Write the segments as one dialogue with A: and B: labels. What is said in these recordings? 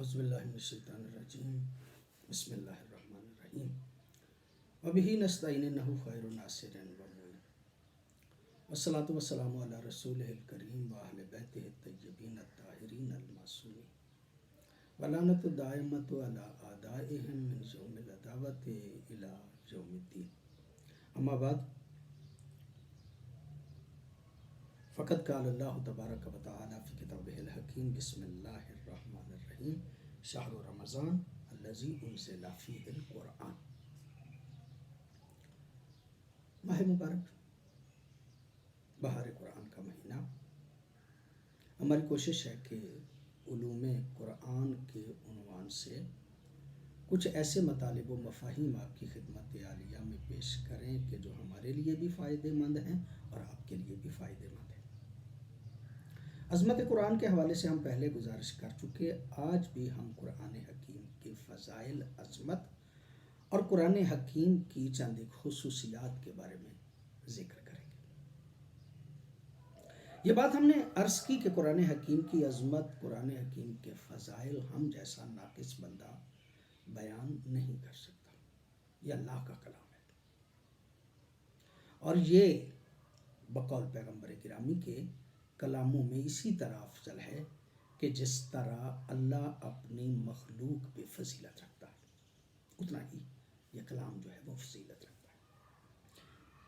A: اعوذ باللہ من الشیطان الرجیم بسم اللہ الرحمن الرحیم وبہ نستعین انہ خیر ناصر ومعین والصلاۃ والسلام علی رسولہ الکریم واہل بیتہ الطیبین الطاہرین المعصومین ولعنۃ الدائمۃ علی اعدائہم من یوم العداوۃ الی یوم الدین اما بعد فقد قال اللہ تبارک و تعالی فی کتابہ الحکیم بسم اللہ الرحمن الرحیم شہر رمضان الذی انزل فیہ القرآن۔ ماہ مبارک، بہار قرآن کا مہینہ، ہماری کوشش ہے کہ علوم قرآن کے عنوان سے کچھ ایسے مطالب و مفاہیم آپ کی خدمت عالیہ میں پیش کریں کہ جو ہمارے لیے بھی فائدہ مند ہیں اور آپ کے لیے بھی فائدہ مند ہیں۔ عظمت قرآن کے حوالے سے ہم پہلے گزارش کر چکے، آج بھی ہم قرآن حکیم کے فضائل، عظمت اور قرآن حکیم کی چند ایک خصوصیات کے بارے میں ذکر کریں گے۔ یہ بات ہم نے عرض کی کہ قرآن حکیم کی عظمت، قرآن حکیم کے فضائل ہم جیسا ناقص بندہ بیان نہیں کر سکتا۔ یہ اللہ کا کلام ہے اور یہ بقول پیغمبر گرامی کے کلاموں میں اسی طرح افضل ہے کہ جس طرح اللہ اپنی مخلوق پہ فضیلت رکھتا ہے اتنا ہی یہ کلام جو ہے وہ فضیلت رکھتا ہے۔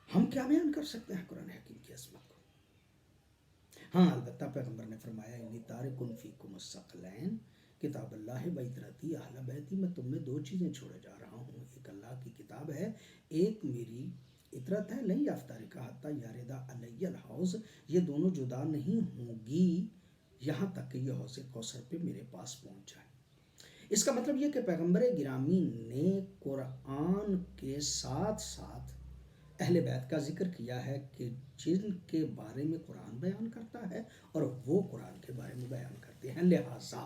A: ہم کیا بیان کر سکتے ہیں قرآن حکیم کی عظمت کو؟ ہاں، البتہ پیغمبر نے فرمایا انی تارکن فیکم الثقلین کتاب اللہ و اطرتی اہل بیتی، میں تم میں دو چیزیں چھوڑے جا رہا ہوں، ایک اللہ کی کتاب ہے، ایک میری اطرت ہے، لن یفترقا حتی یرد علی الحوض، یہ دونوں جدا نہیں ہوں گی یہاں تک کہ یہ حوض کوثر پہ میرے پاس پہنچ جائے۔ اس کا مطلب یہ کہ پیغمبر گرامی نے قرآن کے ساتھ ساتھ اہل بیت کا ذکر کیا ہے کہ جن کے بارے میں قرآن بیان کرتا ہے اور وہ قرآن کے بارے میں بیان کرتے ہیں۔ لہٰذا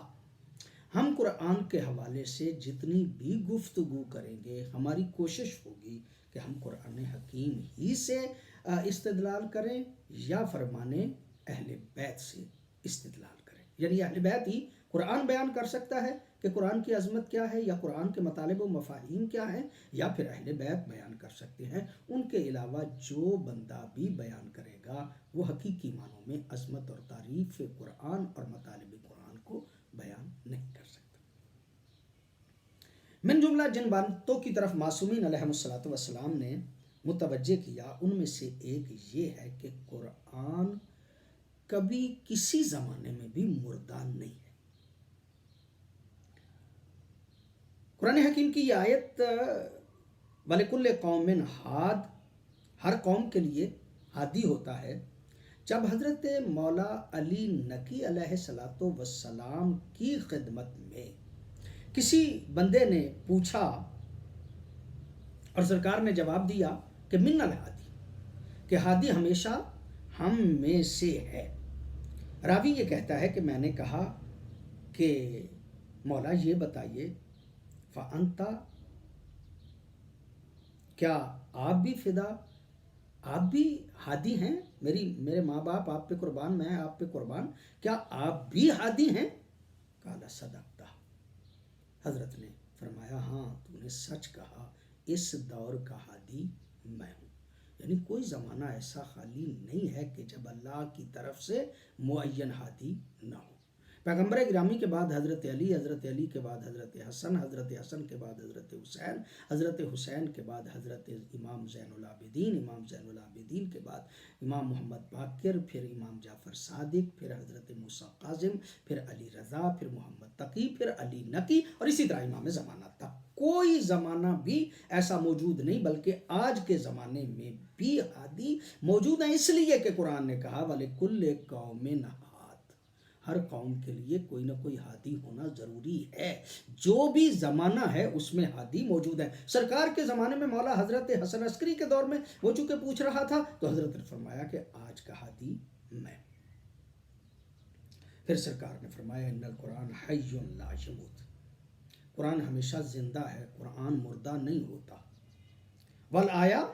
A: ہم قرآن کے حوالے سے جتنی بھی گفتگو کریں گے، ہماری کوشش ہوگی کہ ہم قرآن حکیم ہی سے استدلال کریں یا فرمان اہل بیت سے استدلال کریں، یعنی اہل بیت ہی قرآن بیان کر سکتا ہے کہ قرآن کی عظمت کیا ہے یا قرآن کے مطالب و مفاہیم کیا ہیں، یا پھر اہل بیت بیان کر سکتے ہیں۔ ان کے علاوہ جو بندہ بھی بیان کرے گا وہ حقیقی معنوں میں عظمت اور تعریف قرآن اور مطالب قرآن کو بیان نہیں کر سکتا۔ من جملہ جن باتوں کی طرف معصومین علیہ السلام نے متوجہ کیا، ان میں سے ایک یہ ہے کہ قرآن کبھی کسی زمانے میں بھی مردہ نہیں ہے۔ قرآن حکیم کی یہ آیت وَلِكُلِّ قَوْمٍ ہاد، ہر قوم کے لیے ہادی ہوتا ہے۔ جب حضرت مولا علی نقی علیہ السلام کی خدمت میں کسی بندے نے پوچھا اور سرکار نے جواب دیا کہ من الہادی، کہ ہادی ہمیشہ ہم میں سے ہے۔ راوی یہ کہتا ہے کہ میں نے کہا کہ مولا یہ بتائیے فَأَنْتَ، کیا آپ بھی فدا، آپ بھی ہادی ہیں؟ میرے ماں باپ آپ پہ قربان، میں آپ پہ قربان، کیا آپ بھی ہادی ہیں؟ قال صدقتا، حضرت نے فرمایا ہاں تو نے سچ کہا، اس دور کا ہادی میں ہوں۔ یعنی کوئی زمانہ ایسا خالی نہیں ہے کہ جب اللہ کی طرف سے معین ہادی نہ ہو۔ پیغمبر گرامی کے بعد حضرت علی، حضرت علی کے بعد حضرت حسن، حضرت حسن کے بعد حضرت حسین، حضرت حسین کے بعد حضرت امام زین العابدین، امام زین العابدین کے بعد امام محمد باقر، پھر امام جعفر صادق، پھر حضرت موسیٰ کاظم، پھر علی رضا، پھر محمد تقی، پھر علی نقی، اور اسی طرح امام زمانہ تک کوئی زمانہ بھی ایسا موجود نہیں، بلکہ آج کے زمانے میں بھی ہادی موجود ہیں، اس لیے کہ قرآن نے کہا وَلِكُلِّ قَوْمٍ ہاد، ہر قوم کے لیے کوئی نہ کوئی ہادی ہونا ضروری ہے۔ جو بھی زمانہ ہے اس میں ہادی موجود ہے۔ سرکار کے زمانے میں مولا حضرت حسن عسکری کے دور میں وہ چونکہ پوچھ رہا تھا تو حضرت نے فرمایا کہ آج کا ہادی میں۔ پھر سرکار نے فرمایا ان القرآن حی لا یموت، قرآن ہمیشہ زندہ ہے، قرآن مردہ نہیں ہوتا۔ والآیا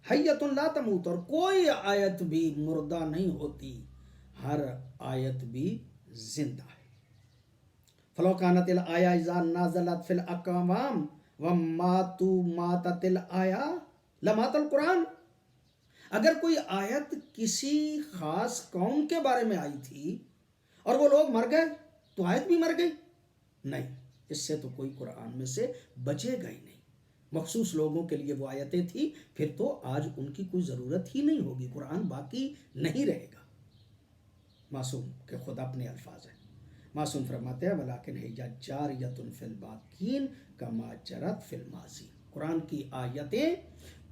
A: حیۃ لا تموت، اور کوئی آیت بھی مردہ نہیں ہوتی، ہر آیت بھی زندہ ہے۔ फलो कानतिल आया इज़ा नाज़लत फिल अक़वाम व मातू माततिल आया लमातल कुरान। अगर कोई आयत किसी खास कौम के बारे में आई थी और वो लोग मर गए तो आयत भी मर गई? नहीं, इससे तो कोई कुरान में से बचेगा ही नहीं। मखसूस लोगों के लिए वो आयतें थी, फिर तो आज उनकी कोई ज़रूरत ही नहीं होगी, कुरान बाकी नहीं रहेगा। मासूम के खुद अपने अल्फाज हैं। मासूम फरमाते हैं वलाकिन हिया जारियतुन फिल बाकीन कमा जरत फिल माजी। कुरान की आयतें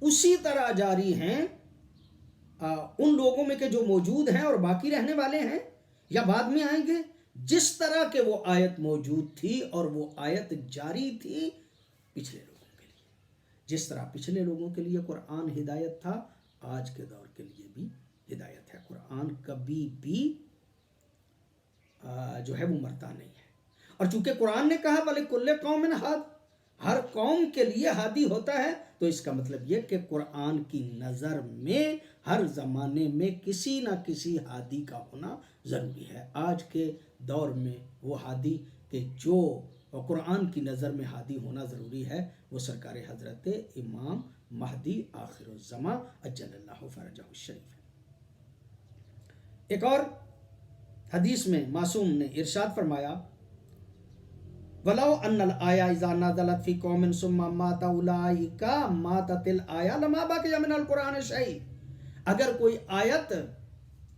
A: उसी तरह जारी हैं उन लोगों में के जो मौजूद हैं और बाकी रहने वाले हैं या बाद में आएंगे, जिस तरह के वो आयत मौजूद थी और वो आयत जारी थी पिछले लोगों के लिए। जिस तरह पिछले लोगों के लिए कुरान हिदायत था, आज के दौर के लिए भी हिदायत है। कुरान कभी भी जो है वो मरता नहीं है। और चूंकि कुरान ने कहा वाले कुल्ले कौमिन हाद, हर कौम के लिए हादी होता है, तो इसका मतलब ये कि कुरान की नज़र में हर ज़माने में किसी ना किसी हादी का होना ज़रूरी है। आज के दौर में वो हादी के जो कुरान की नज़र में हादी होना ज़रूरी है वो सरकार हज़रत इमाम महदी आखिरुज़्ज़मा अज्जलल्लाहु फ़रजहु शरीफ है। एक और हदीस में मासूम ने इरशाद फरमाया वलाउ अन्नल आया इज़ा नाज़लत फ़ी कौमिन सुम्मा माता उलाइका माततिल आया लमा बक़िया मिनल कुरान शै। अगर कोई आयत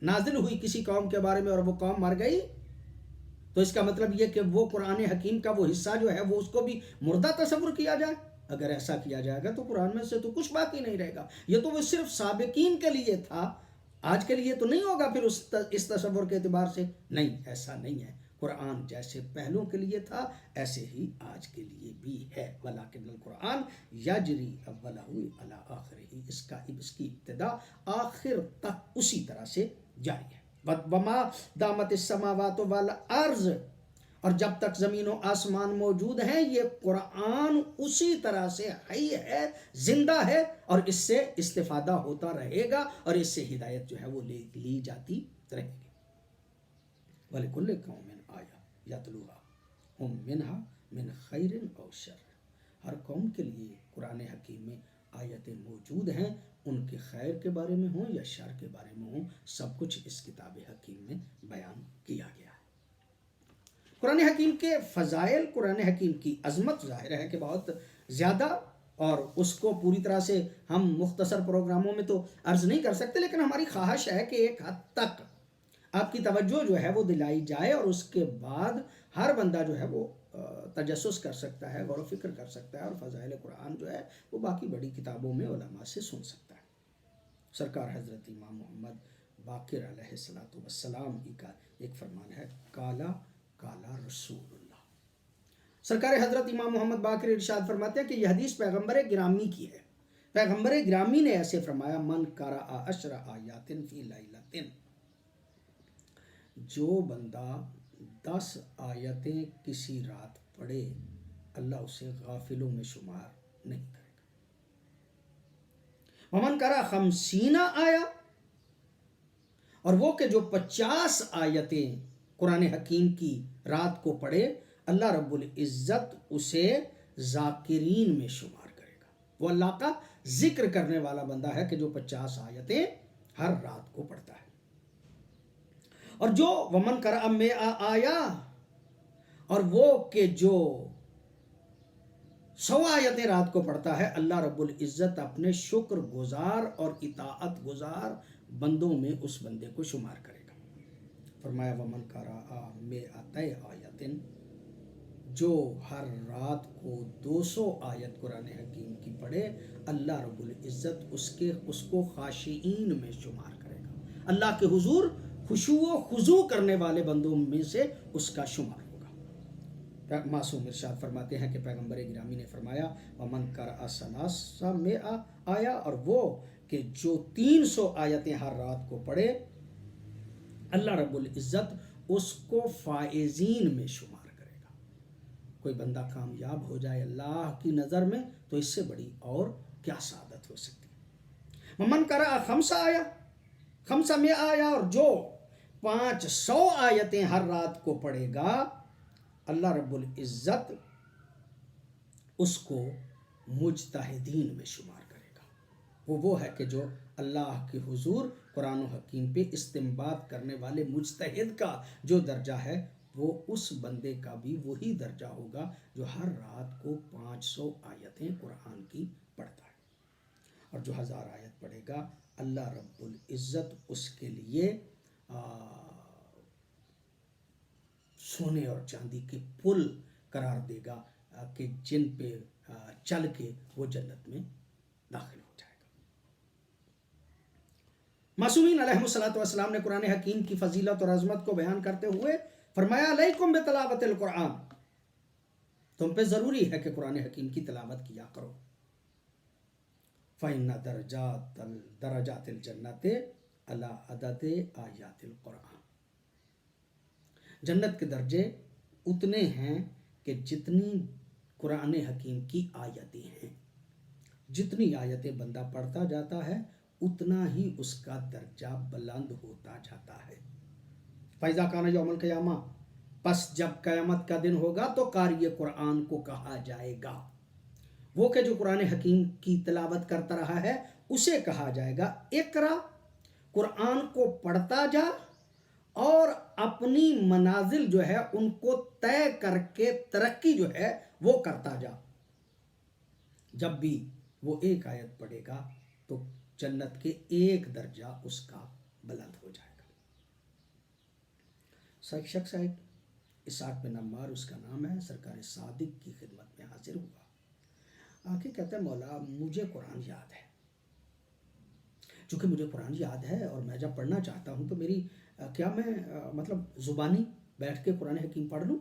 A: नाजिल हुई किसी कौम के बारे में और वो कौम मर गई, तो इसका मतलब ये कि वो कुरान हकीम का वो हिस्सा जो है वो उसको भी मुर्दा तस्वुर किया जाए। अगर ऐसा किया जाएगा तो कुरान में से तो कुछ बाकी नहीं रहेगा। ये तो वो सिर्फ साबिकीन के लिए था, आज के लिए तो नहीं होगा फिर इस तस्वुर के एतबार से। नहीं, ऐसा नहीं है। कुरान जैसे पहलों के लिए था ऐसे ही आज के लिए भी है। वलाकिन्नल कुरान यजरी अव्वलहु अला आखिरिही, इसकी इब्तिदा आखिर तक उसी तरह से जारी है। वमा दामत समावात वल अर्ज, और जब तक ज़मीन और आसमान मौजूद हैं ये कुरान उसी तरह से हई है, जिंदा है, और इससे इस्तिफादा होता रहेगा और इससे हिदायत जो है वो ली जाती रहेगी। वलिकुल्लि कौमिन आया यतलूहा हुम मिनहा मिन खैरिन औ शर। हर कौम के लिए कुरान हकीम में आयतें मौजूद हैं, उनके खैर के बारे में हों या शर के बारे में हों, सब कुछ इस किताब हकीम में बयान किया गया है। कुरान हकीम के फ़ज़ाइल, कुरान हकीम की अज़मत ज़ाहिर है कि बहुत ज़्यादा, और उसको पूरी तरह से हम मुख्तसर प्रोग्रामों में तो अर्ज़ नहीं कर सकते, लेकिन हमारी ख्वाहिश है कि एक हद तक आपकी तवज्जो जो है वो दिलाई जाए और उसके बाद हर बंदा जो है वो तजस्सुस कर सकता है, गौर व फिक्र कर सकता है और फ़ज़ाइल कुरान जो है वो बाकी बड़ी किताबों में उलमा से सुन सकता है। सरकार हज़रत इमाम मोहम्मद बाक़िर अलैहिस्सलातु वस्सलाम का एक फरमान है, काला काला रसूलुल्लाह। सरकार हज़रत इमाम मोहम्मद बाक़िर इरशाद फरमाते हैं कि यह हदीस पैगम्बर गिरामी की है। पैगम्बर गिरामी ने ऐसे फरमाया, मन क़रअ अशर आयातिन फ़ी लैलतिन, जो बंदा 10 आयतें किसी रात पढ़े अल्लाह उसे गाफिलों में शुमार नहीं करेगा। वमन करा 50 आया, और वो के जो 50 आयतें कुरान हकीम की रात को पढ़े अल्लाह रब्बुल इज़्ज़त उसे ज़ाकिरीन में शुमार करेगा। वो अल्लाह का जिक्र करने वाला बंदा है कि जो 50 आयतें हर रात को पढ़ता है। और जो वमन करा में आया, और वो के जो 100 आयतें रात को पढ़ता है, अल्लाह रब्बुल इज़्ज़त अपने शुक्र गुजार और इताअत गुजार बंदों में उस बंदे को शुमार करेगा। फरमाया वमन करा में आयतिन, जो हर रात को 200 आयत कुरान हकीम की पढ़े अल्लाह रब्बुल इज़्ज़त उसको खाशिईन में शुमार करेगा। अल्लाह के हुजूर खुशू व खुजू करने वाले बंदों में से उसका शुमार होगा। मासूम इरशाद फरमाते हैं कि पैगम्बर गिरामी ने फरमाया वमन करा सलासा में आया, और वो कि जो 300 आयतें हर रात को पढ़े अल्लाह रब्बुल इज़्ज़त उसको फ़ाइज़ीन में शुमार करेगा। कोई बंदा कामयाब हो जाए अल्लाह की नज़र में तो इससे बड़ी और क्या सादत हो सकती है। वमन करा 5 आया 5 में आया, और जो 500 आयतें हर रात को पढ़ेगा अल्लाह रब्बुल इज़्ज़त उसको मुजतहिदीन में शुमार करेगा। वो है कि जो अल्लाह के हुजूर कुरान और हकीम पे इस्तिंबात करने वाले मुजतहिद का जो दर्जा है, वो उस बंदे का भी वही दर्जा होगा जो हर रात को 500 आयतें कुरान की पढ़ता है। और जो 1000 आयत पढ़ेगा, अल्लाह रब्बुल इज़्ज़त उसके लिए सोने और चांदी के पुल करार देगा कि जिन पे चल के वो जन्नत में दाखिल हो जाएगा। मासूमीन अलैहिमुस्सलातु वस्सलाम ने कुरान हकीम की फजीलत और अज़मत को बयान करते हुए फरमाया, अलैकुम बितिलावतिल कुरान, तुम पे ज़रूरी है कि कुरान हकीम की तिलावत किया करो। फ़इन्ना दरजातिल जन्नति अला अददि आयातिल कुरान, जन्नत के दर्जे उतने हैं कि जितनी कुरान हकीम की आयतें हैं। जितनी आयतें बंदा पढ़ता जाता है उतना ही उसका दर्जा बुलंद होता जाता है। फ़ैज़ा कान यौमुल क़ियामा, पस जब क़यामत का दिन होगा तो क़ारिए कुरान को कहा जाएगा। वो कि जो कुरान हकीम की तिलावत करता रहा है उसे कहा जाएगा, इक़रा, कुरान को पढ़ता जा और अपनी मनाजिल जो है उनको तय करके तरक्की जो है वो करता जा। जब भी वो एक आयत पढ़ेगा तो जन्नत के एक दर्जा उसका बुलंद हो जाएगा। शख्स है इसाक बिन अम्मार उसका नाम है, सरकार सादिक की खिदमत में हाजिर हुआ। आके कहता है, मौला मुझे कुरान याद है, चूँकि मुझे कुरान याद है और मैं जब पढ़ना चाहता हूँ तो मेरी क्या मैं मतलब ज़ुबानी बैठ के कुरान हकीम पढ़ लूँ?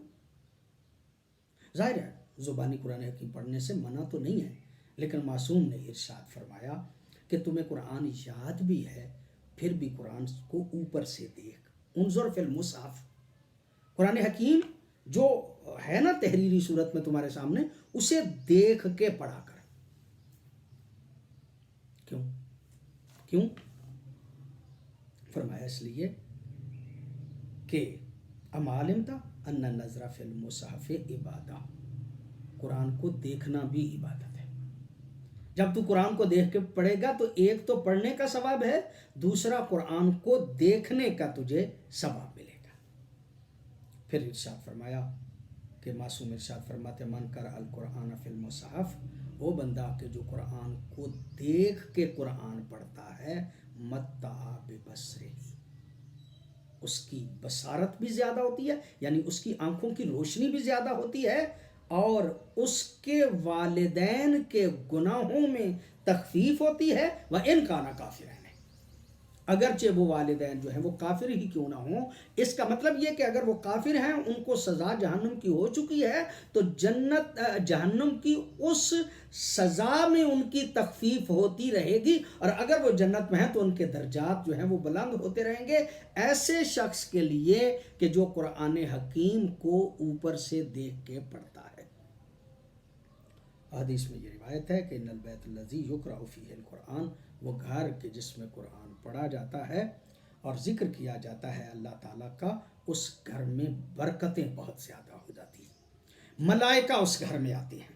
A: ज़ाहिर है ज़ुबानी कुरान हकीम पढ़ने से मना तो नहीं है, लेकिन मासूम ने इरशाद फरमाया कि तुम्हें कुरान याद भी है फिर भी कुरान को ऊपर से देख, उन्ज़ुर फिल मुसहफ़, कुरान हकीम जो है ना तहरीरी सूरत में तुम्हारे सामने, उसे देख के पढ़ा कर। क्यों? फरमाया इसलिए कि अमालिमता अन्ना नज़रा फिल मुसहफ़ इबादा, कुरान को देखना भी इबादत है। जब तू कुरान को देख के पढ़ेगा तो एक तो पढ़ने का सवाब है, दूसरा कुरान को देखने का तुझे सवाब मिलेगा। फिर इरशाद फरमाया कि मासूम इरशाद फरमाते, मन कर अल कुरान फिल मुसहफ़, वो बंदा के जो कुरान को देख के कुरान पढ़ता है, मत्ता बिबसरिही, उसकी बसारत भी ज़्यादा होती है, यानी उसकी आंखों की रोशनी भी ज़्यादा होती है, और उसके वालिदैन के गुनाहों में तखफीफ होती है। व इन काना काफिर, अगरचे वो वालिदैन जो हैं वो काफिर ही क्यों ना हो। इसका मतलब ये कि अगर वो काफिर हैं, उनको सज़ा जहन्नम की हो चुकी है, तो जहन्नम की उस सज़ा में उनकी तखफीफ होती रहेगी, और अगर वो जन्नत में हैं तो उनके दर्जात जो हैं वो बुलंद होते रहेंगे। ऐसे शख्स के लिए कि जो कुरान हकीम को ऊपर से देख के पढ़ता है। हदीस में ये रिवायत है कि इन्नल बैतुल्लज़ी युक़रअ फ़ीहिल कुरान, वो घर के जिसमें कुरान पढ़ा जाता है और ज़िक्र किया जाता है अल्लाह ताला का, उस घर में बरकतें बहुत ज़्यादा हो जाती हैं। मलाइका उस घर में आती हैं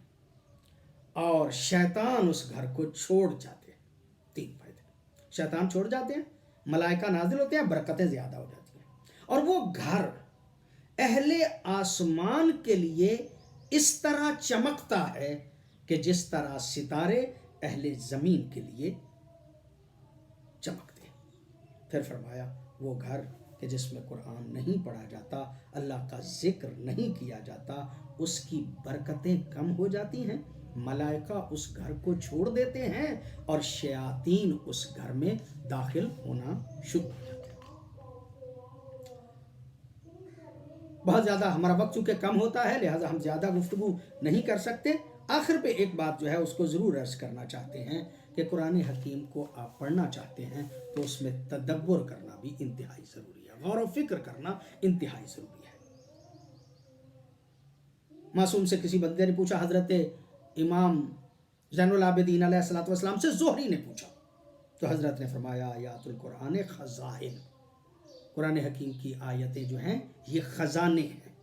A: और शैतान उस घर को छोड़ जाते हैं। 3 फायदे, शैतान छोड़ जाते हैं, मलाइका नाजिल होते हैं, बरकतें ज़्यादा हो जाती हैं, और वो घर अहले आसमान के लिए इस तरह चमकता है कि जिस तरह सितारे अहले ज़मीन के लिए चमकते। फिर फरमाया, वो घर कि जिसमें कुरान नहीं पढ़ा जाता, अल्लाह का जिक्र नहीं किया जाता, उसकी बरकतें कम हो जाती हैं, मलाइका उस घर को छोड़ देते हैं और शयातीन उस घर में दाखिल होना शुरू हो जाते हैं। बहुत ज़्यादा हमारा वक्त चूँकि कम होता है, लिहाजा हम ज़्यादा गुफ्तगू नहीं कर सकते। आखिर पे एक बात जो है उसको ज़रूर अर्ज़ करना चाहते हैं कि कुरान हकीम को आप पढ़ना चाहते हैं तो उसमें तदब्बुर करना भी इंतहाई ज़रूरी है, गौर व फिक्र करना इंतहाई ज़रूरी है। मासूम से किसी बंदे ने पूछा, हज़रत इमाम ज़ैनुल आबिदीन अलैहिस्सलातु वस्सलाम से ज़ुहरी ने पूछा, तो हज़रत ने फरमाया, आयातुल कुरान खज़ाइन, कुरान हकीम की आयतें जो हैं ये ख़ज़ाने हैं,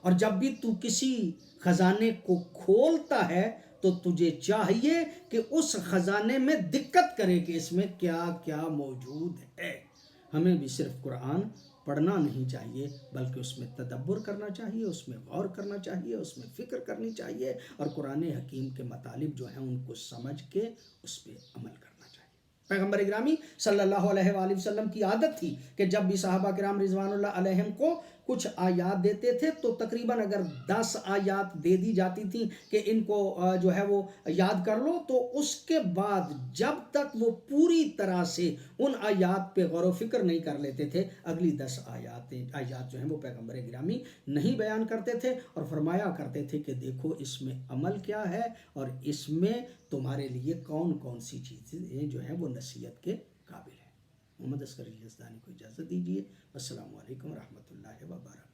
A: اور جب بھی تو کسی خزانے کو کھولتا ہے تو تجھے چاہیے کہ اس خزانے میں دقت کرے کہ اس میں کیا کیا موجود ہے۔ ہمیں بھی صرف قرآن پڑھنا نہیں چاہیے بلکہ اس میں تدبر کرنا چاہیے، اس میں غور کرنا چاہیے، اس میں فکر کرنی چاہیے، اور قرآن حکیم کے مطالب جو ہیں ان کو سمجھ کے اس پہ عمل کرنا چاہیے۔ پیغمبر اکرامی صلی اللہ علیہ وآلہ وسلم کی عادت تھی کہ جب بھی صحابہ کرام رضوان اللہ علیہم کو کچھ آیات دیتے تھے تو تقریباً اگر 10 آیات دے دی جاتی تھیں کہ ان کو جو ہے وہ یاد کر لو، تو اس کے بعد جب تک وہ پوری طرح سے ان آیات پہ غور و فکر نہیں کر لیتے تھے، اگلی 10 آیات جو ہیں وہ پیغمبر گرامی نہیں بیان کرتے تھے اور فرمایا کرتے تھے کہ دیکھو اس میں عمل کیا ہے اور اس میں تمہارے لیے کون کون سی چیزیں جو ہیں وہ نصیحت کے قابل ہیں۔ محمد اصغر یزدانی کو اجازت دیجیے۔ السلام علیکم ورحمۃ اللہ وبرکاتہ۔